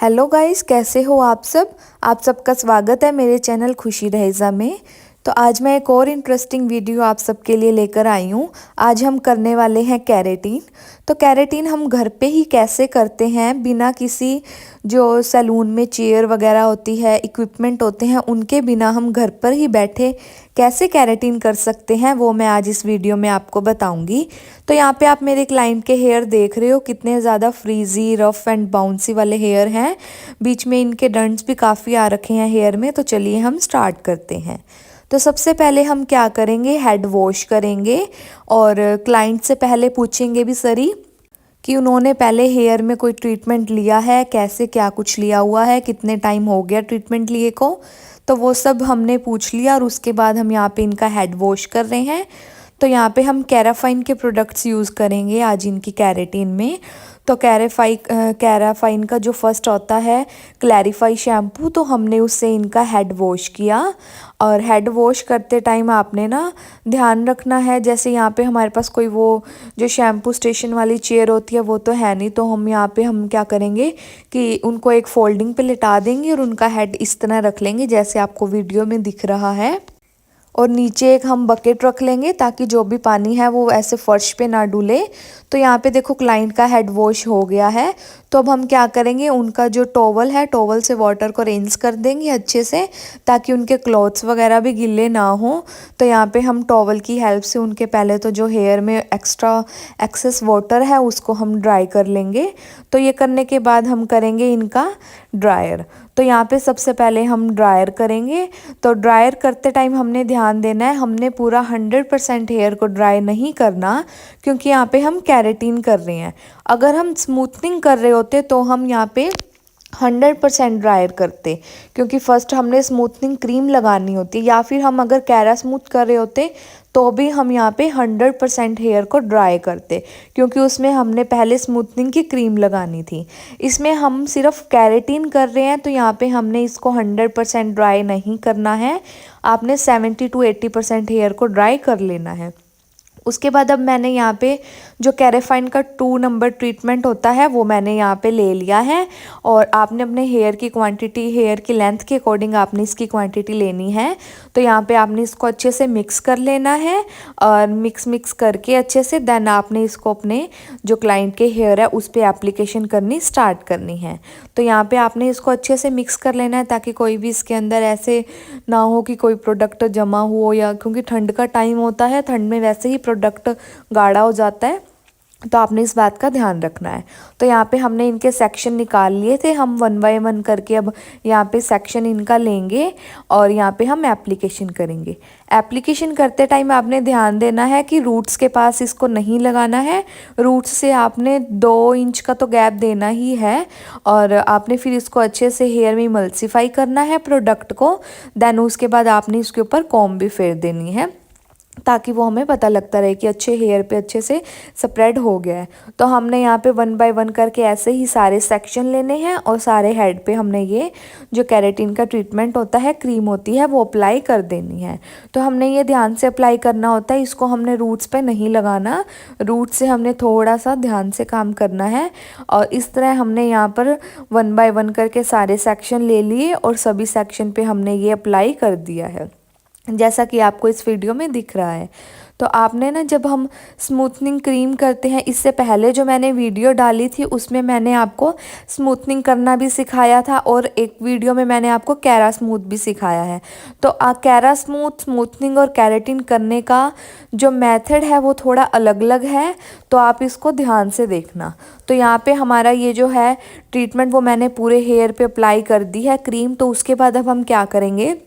Hello guys, कैसे हो आप सब। आप सबका स्वागत है मेरे चैनल खुशी रहेज़ा में। तो आज मैं एक और इंटरेस्टिंग वीडियो आप सबके लिए लेकर आई हूँ। आज हम करने वाले हैं कैरेटीन। तो कैरेटीन हम घर पे ही कैसे करते हैं बिना किसी जो सैलून में चेयर वगैरह होती है, इक्विपमेंट होते हैं, उनके बिना हम घर पर ही बैठे कैसे कैरेटीन कर सकते हैं, वो मैं आज इस वीडियो में आपको बताऊंगी। तो यहाँ पे आप मेरे क्लाइंट के हेयर देख रहे हो, कितने ज़्यादा फ्रीजी रफ एंड बाउंसी वाले हेयर हैं। बीच में इनके डंट्स भी काफ़ी आ रखे हैं हेयर में। तो चलिए हम स्टार्ट करते हैं। तो सबसे पहले हम क्या करेंगे, हेड वॉश करेंगे और क्लाइंट से पहले पूछेंगे भी सरी कि उन्होंने पहले हेयर में कोई ट्रीटमेंट लिया है, कैसे क्या कुछ लिया हुआ है, कितने टाइम हो गया ट्रीटमेंट लिए को। तो वो सब हमने पूछ लिया और उसके बाद हम यहाँ पे इनका हेड वॉश कर रहे हैं। तो यहाँ पे हम कैराफाइन के प्रोडक्ट्स यूज़ करेंगे आज इनकी कैरेटीन में। तो कैराफाइन का जो फर्स्ट होता है क्लैरिफाई शैम्पू, तो हमने उससे इनका हेड वॉश किया। और हेड वॉश करते टाइम आपने ना ध्यान रखना है, जैसे यहाँ पे हमारे पास कोई वो जो शैम्पू स्टेशन वाली चेयर होती है वो तो है नहीं, तो हम यहाँ पे हम क्या करेंगे कि उनको एक फोल्डिंग पे लिटा देंगे और उनका हेड इस तरह रख लेंगे जैसे आपको वीडियो में दिख रहा है। और नीचे एक हम बकेट रख लेंगे ताकि जो भी पानी है वो ऐसे फर्श पे ना डूले। तो यहाँ पे देखो क्लाइंट का हेड वॉश हो गया है। तो अब हम क्या करेंगे, उनका जो टॉवल है, टॉवल से वाटर को रिंस कर देंगे अच्छे से ताकि उनके क्लॉथ्स वगैरह भी गीले ना हो। तो यहाँ पे हम टॉवल की हेल्प से उनके पहले तो जो हेयर में एक्सेस वाटर है उसको हम ड्राई कर लेंगे। तो ये करने के बाद हम करेंगे इनका ड्रायर। तो यहाँ पे सबसे पहले हम ड्रायर करेंगे। तो ड्रायर करते टाइम हमने ध्यान देना है, हमने पूरा 100% हेयर को ड्राई नहीं करना, क्योंकि यहाँ पे हम कैरेटीन कर रहे हैं। अगर हम स्मूथनिंग कर रहे होते तो हम यहाँ पे 100% ड्रायर करते, क्योंकि फर्स्ट हमने स्मूथनिंग क्रीम लगानी होती है, या फिर हम अगर कैरा स्मूथ कर रहे होते तो भी हम यहाँ पे 100% हेयर को ड्राई करते, क्योंकि उसमें हमने पहले स्मूथनिंग की क्रीम लगानी थी। इसमें हम सिर्फ कैरेटीन कर रहे हैं, तो यहाँ पे हमने इसको 100% ड्राई नहीं करना है। आपने 70 to 80% हेयर को ड्राई कर लेना है। उसके बाद अब मैंने यहाँ पे जो कैरेफाइन का 2 नंबर ट्रीटमेंट होता है वो मैंने यहाँ पे ले लिया है। और आपने अपने हेयर की क्वांटिटी, हेयर की लेंथ के अकॉर्डिंग आपने इसकी क्वांटिटी लेनी है। तो यहाँ पे आपने इसको अच्छे से मिक्स कर लेना है और मिक्स करके अच्छे से देन आपने इसको अपने जो क्लाइंट के हेयर है उस पर एप्लीकेशन करनी स्टार्ट करनी है। तो यहाँ पे आपने इसको अच्छे से मिक्स कर लेना है ताकि कोई भी इसके अंदर ऐसे ना हो कि कोई प्रोडक्ट जमा हो, या क्योंकि ठंड का टाइम होता है, ठंड में वैसे ही प्रोडक्ट गाढ़ा हो जाता है, तो आपने इस बात का ध्यान रखना है। तो यहाँ पे हमने इनके सेक्शन निकाल लिए थे, हम 1 बाय 1 करके अब यहाँ पे सेक्शन इनका लेंगे और यहाँ पे हम एप्लीकेशन करेंगे। एप्लीकेशन करते टाइम आपने ध्यान देना है कि रूट्स के पास इसको नहीं लगाना है। रूट्स से आपने 2 इंच का तो गैप देना ही है और आपने फिर इसको अच्छे से हेयर में इमल्सिफाई करना है प्रोडक्ट को। देन उसके बाद आपने इसके ऊपर कॉम्ब भी फेर देनी है ताकि वो हमें पता लगता रहे कि अच्छे हेयर पे अच्छे से स्प्रेड हो गया है। तो हमने यहाँ पे 1 बाय 1 करके ऐसे ही सारे सेक्शन लेने हैं और सारे हेड पे हमने ये जो कैरेटीन का ट्रीटमेंट होता है, क्रीम होती है, वो अप्लाई कर देनी है। तो हमने ये ध्यान से अप्लाई करना होता है, इसको हमने रूट्स पे नहीं लगाना, रूट से हमने थोड़ा सा ध्यान से काम करना है। और इस तरह हमने यहाँ पर 1 बाय 1 करके सारे सेक्शन ले लिए और सभी सेक्शन पे हमने ये अप्लाई कर दिया है जैसा कि आपको इस वीडियो में दिख रहा है। तो आपने ना जब हम स्मूथनिंग क्रीम करते हैं, इससे पहले जो मैंने वीडियो डाली थी उसमें मैंने आपको स्मूथनिंग करना भी सिखाया था और एक वीडियो में मैंने आपको कैरा स्मूथ भी सिखाया है। तो कैरा स्मूथनिंग और कैरेटीन करने का जो मेथड है वो थोड़ा अलग अलग है, तो आप इसको ध्यान से देखना। तो यहाँ पे हमारा ये जो है ट्रीटमेंट वो मैंने पूरे हेयर पे अप्लाई कर दी है क्रीम। तो उसके बाद अब हम क्या करेंगे,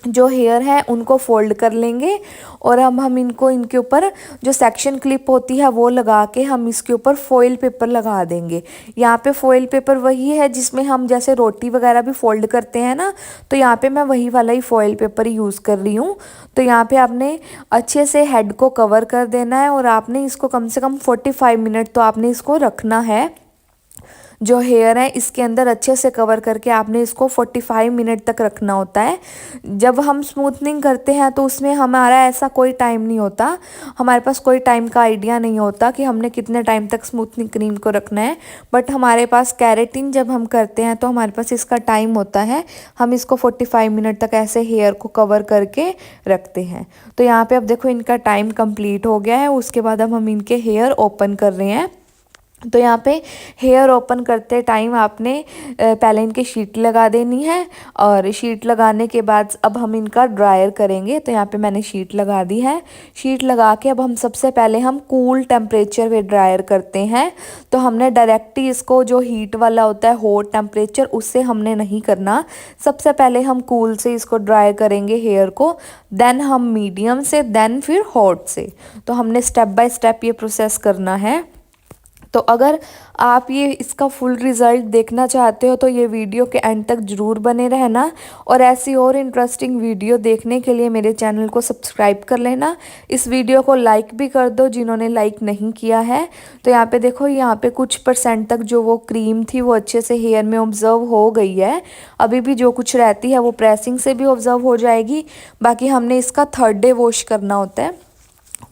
जो हेयर है उनको फोल्ड कर लेंगे और हम इनको इनके ऊपर जो सेक्शन क्लिप होती है वो लगा के हम इसके ऊपर फॉइल पेपर लगा देंगे। यहाँ पे फॉइल पेपर वही है जिसमें हम जैसे रोटी वगैरह भी फोल्ड करते हैं ना, तो यहाँ पे मैं वही वाला ही फॉइल पेपर यूज़ कर रही हूँ। तो यहाँ पे आपने अच्छे से हेड को कवर कर देना है और आपने इसको कम से कम 45 मिनट तो आपने इसको रखना है। जो हेयर है इसके अंदर अच्छे से कवर करके आपने इसको 45 मिनट तक रखना होता है। जब हम स्मूथनिंग करते हैं तो उसमें हमारा ऐसा कोई टाइम नहीं होता, हमारे पास कोई टाइम का आइडिया नहीं होता कि हमने कितने टाइम तक स्मूथनिंग क्रीम को रखना है। बट हमारे पास केराटिन जब हम करते हैं तो हमारे पास इसका टाइम होता है, हम इसको 45 मिनट तक ऐसे हेयर को कवर करके रखते हैं। तो यहाँ पे अब देखो इनका टाइम कंप्लीट हो गया है। उसके बाद अब हम इनके हेयर ओपन कर रहे हैं। तो यहाँ पे हेयर ओपन करते टाइम आपने पहले इनकी शीट लगा देनी है, और शीट लगाने के बाद अब हम इनका ड्रायर करेंगे। तो यहाँ पे मैंने शीट लगा दी है। शीट लगा के अब हम सबसे पहले हम कूल टेम्परेचर पे ड्रायर करते हैं। तो हमने डायरेक्ट ही इसको जो हीट वाला होता है हॉट टेम्परेचर उससे हमने नहीं करना, सबसे पहले हम कूल से इसको ड्राई करेंगे हेयर को, देन हम मीडियम से, देन फिर हॉट से। तो हमने स्टेप बाय स्टेप ये प्रोसेस करना है। तो अगर आप ये इसका फुल रिज़ल्ट देखना चाहते हो तो ये वीडियो के एंड तक ज़रूर बने रहना, और ऐसी और इंटरेस्टिंग वीडियो देखने के लिए मेरे चैनल को सब्सक्राइब कर लेना। इस वीडियो को लाइक भी कर दो जिन्होंने लाइक नहीं किया है। तो यहाँ पे देखो, यहाँ पे कुछ % तक जो वो क्रीम थी वो अच्छे से हेयर में ऑब्जर्व हो गई है। अभी भी जो कुछ रहती है वो प्रेसिंग से भी ऑब्जर्व हो जाएगी। बाकी हमने इसका 3rd डे वॉश करना होता है।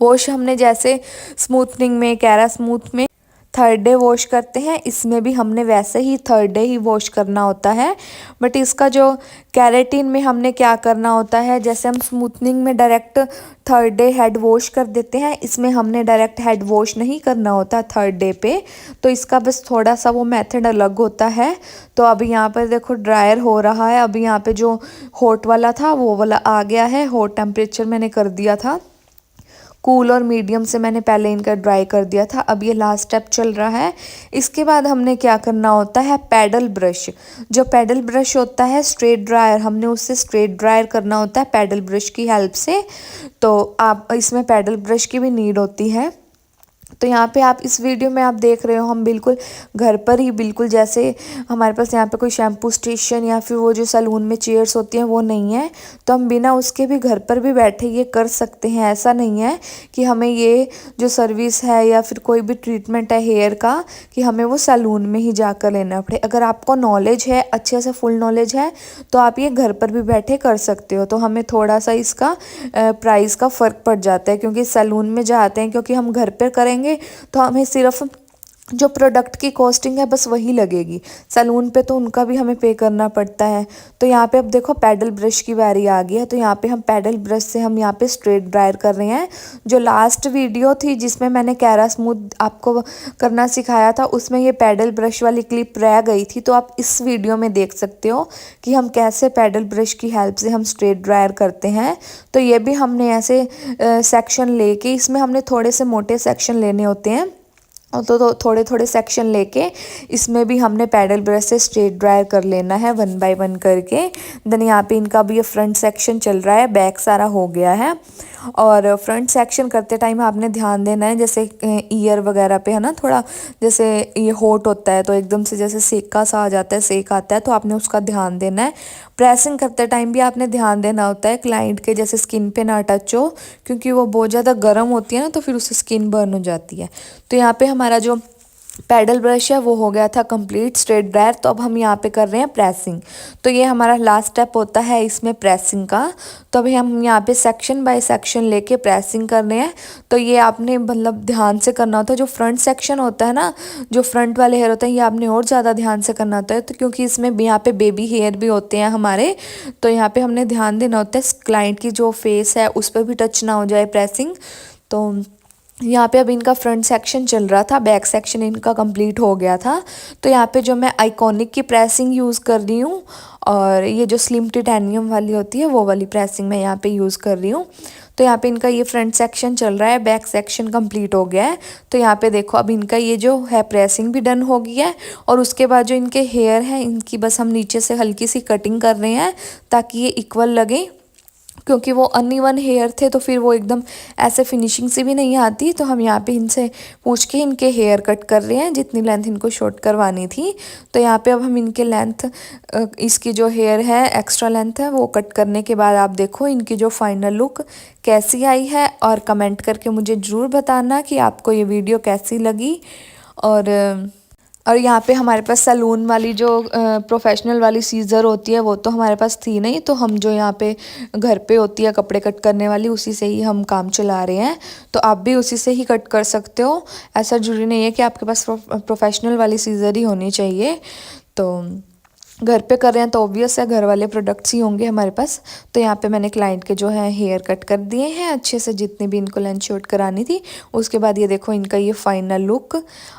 वॉश हमने जैसे स्मूथनिंग में, कैरा स्मूथ में 3rd डे वॉश करते हैं, इसमें भी हमने वैसे ही 3rd डे ही वॉश करना होता है। बट इसका जो केराटिन में हमने क्या करना होता है, जैसे हम स्मूथनिंग में direct 3rd day head wash कर देते हैं, इसमें हमने डायरेक्ट हेड वॉश नहीं करना होता 3rd डे पे। तो इसका बस थोड़ा सा वो मेथड अलग होता है। तो अभी यहाँ पर देखो ड्रायर हो रहा है। अभी यहाँ पे जो हॉट वाला था वो वाला आ गया है, हॉट टेम्परेचर मैंने कर दिया था, कूल और मीडियम से मैंने पहले इनका ड्राई कर दिया था। अब ये लास्ट स्टेप चल रहा है। इसके बाद हमने क्या करना होता है, पैडल ब्रश। जो पैडल ब्रश होता है स्ट्रेट ड्रायर, हमने उससे स्ट्रेट ड्रायर करना होता है पैडल ब्रश की हेल्प से। तो आप इसमें पैडल ब्रश की भी नीड होती है। तो यहाँ पे आप इस वीडियो में आप देख रहे हो हम बिल्कुल घर पर ही, बिल्कुल जैसे हमारे पास यहाँ पे कोई शैम्पू स्टेशन या फिर वो जो सैलून में चेयर्स होती हैं वो नहीं है। तो हम बिना उसके भी घर पर भी बैठे ये कर सकते हैं। ऐसा नहीं है कि हमें ये जो सर्विस है या फिर कोई भी ट्रीटमेंट है हेयर का कि हमें वो सैलून में ही जाकर लेना पड़े। अगर आपको नॉलेज है, अच्छे से फुल नॉलेज है, तो आप ये घर पर भी बैठे कर सकते हो। तो हमें थोड़ा सा इसका प्राइस का फ़र्क पड़ जाता है, क्योंकि सैलून में जाते हैं, क्योंकि हम घर पर करेंगे तो हमें सिर्फ जो प्रोडक्ट की कॉस्टिंग है बस वही लगेगी। सैलून पे तो उनका भी हमें पे करना पड़ता है। तो यहाँ पे अब देखो पैडल ब्रश की बारी आ गई है। तो यहाँ पे हम पैडल ब्रश से हम यहाँ पे स्ट्रेट ड्रायर कर रहे हैं। जो लास्ट वीडियो थी जिसमें मैंने कैरा स्मूथ आपको करना सिखाया था, उसमें ये पैडल ब्रश वाली क्लिप रह गई थी। तो आप इस वीडियो में देख सकते हो कि हम कैसे पैडल ब्रश की हेल्प से हम स्ट्रेट ड्रायर करते हैं। तो ये भी हमने ऐसे सेक्शन लेके, इसमें हमने थोड़े से मोटे सेक्शन लेने होते हैं, तो थोड़े थोड़े सेक्शन लेके इसमें भी हमने पैडल ब्रश से स्ट्रेट ड्रायर कर लेना है 1 बाय 1 करके। देन यहाँ पे इनका भी ये फ्रंट सेक्शन चल रहा है, बैक सारा हो गया है। और फ्रंट सेक्शन करते टाइम आपने ध्यान देना है, जैसे ईयर वगैरह पे है ना, थोड़ा जैसे ये हॉट होता है तो एकदम से जैसे सेका सा आ जाता है, सेक आता है, तो आपने उसका ध्यान देना है। प्रेसिंग करते टाइम भी आपने ध्यान देना होता है क्लाइंट के जैसे स्किन पे ना टच हो, क्योंकि वो बहुत ज़्यादा गर्म होती है ना, तो फिर उससे स्किन बर्न हो जाती है। तो यहाँ पे हमारा जो पैडल ब्रश है वो हो गया था कंप्लीट स्ट्रेट ड्रायर। तो अब हम यहाँ पे कर रहे हैं प्रेसिंग। तो ये हमारा लास्ट स्टेप होता है इसमें प्रेसिंग का। तो अभी हम यहाँ पे सेक्शन बाय सेक्शन लेके प्रेसिंग कर रहे हैं। तो ये आपने मतलब ध्यान से करना होता है। जो फ्रंट सेक्शन होता है ना, जो फ्रंट वाले हेयर होते हैं, ये आपने और ज़्यादा ध्यान से करना होता है। तो क्योंकि इसमें यहाँ पे बेबी हेयर भी होते हैं हमारे, तो यहाँ पे हमने ध्यान देना होता है क्लाइंट की जो फेस है उस पर भी टच ना हो जाए प्रेसिंग। तो यहाँ पे अब इनका फ्रंट सेक्शन चल रहा था, बैक सेक्शन इनका कंप्लीट हो गया था। तो यहाँ पे जो मैं आइकॉनिक की प्रेसिंग यूज़ कर रही हूँ, और ये जो स्लिम टिटेनियम वाली होती है वो वाली प्रेसिंग मैं यहाँ पे यूज़ कर रही हूँ। तो यहाँ पे इनका ये फ्रंट सेक्शन चल रहा है, बैक सेक्शन कंप्लीट हो गया है। तो यहाँ पे देखो अब इनका ये जो है प्रेसिंग भी डन हो गई है। और उसके बाद जो इनके हेयर हैं इनकी बस हम नीचे से हल्की सी कटिंग कर रहे हैं ताकि ये इक्वल लगे, क्योंकि वो अनइवन हेयर थे तो फिर वो एकदम ऐसे फिनिशिंग से भी नहीं आती। तो हम यहाँ पे इनसे पूछ के इनके हेयर कट कर रहे हैं, जितनी लेंथ इनको शॉर्ट करवानी थी। तो यहाँ पे अब हम इनके लेंथ, इसकी जो हेयर है एक्स्ट्रा लेंथ है वो कट करने के बाद आप देखो इनकी जो फाइनल लुक कैसी आई है। और कमेंट करके मुझे ज़रूर बताना कि आपको ये वीडियो कैसी लगी। और और यहाँ पे हमारे पास सैलून वाली जो प्रोफेशनल वाली सीज़र होती है वो तो हमारे पास थी नहीं, तो हम जो यहाँ पे घर पे होती है कपड़े कट करने वाली, उसी से ही हम काम चला रहे हैं। तो आप भी उसी से ही कट कर सकते हो, ऐसा ज़रूरी नहीं है कि आपके पास प्रोफेशनल वाली सीज़र ही होनी चाहिए। तो घर पे कर रहे हैं तो ऑब्वियस है घर वाले प्रोडक्ट्स ही होंगे हमारे पास। तो यहाँ पे मैंने क्लाइंट के जो है हेयर कट कर दिए हैं अच्छे से, जितनी भी इनको लेंथ शॉर्ट करानी थी। उसके बाद ये देखो इनका ये फाइनल लुक,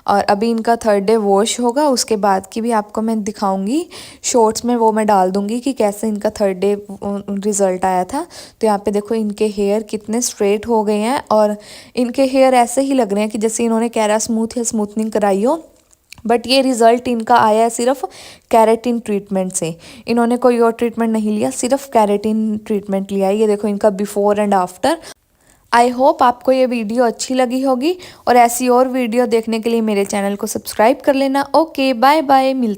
और अभी इनका 3rd डे वॉश होगा, उसके बाद की भी आपको मैं दिखाऊंगी शॉर्ट्स में, वो मैं डाल दूंगी कि कैसे इनका 3rd डे रिज़ल्ट आया था। तो यहाँ पे देखो इनके हेयर कितने स्ट्रेट हो गए हैं, और इनके हेयर ऐसे ही लग रहे हैं कि जैसे इन्होंने कैरा स्मूथ या स्मूथनिंग कराई हो। बट ये रिज़ल्ट इनका आया है सिर्फ कैरेटिन ट्रीटमेंट से, इन्होंने कोई और ट्रीटमेंट नहीं लिया, सिर्फ कैरेटिन ट्रीटमेंट लिया है। ये देखो इनका before and after. I hope आपको ये वीडियो अच्छी लगी होगी, और ऐसी और वीडियो देखने के लिए मेरे चैनल को सब्सक्राइब कर लेना। ओके बाय बाय, मिलते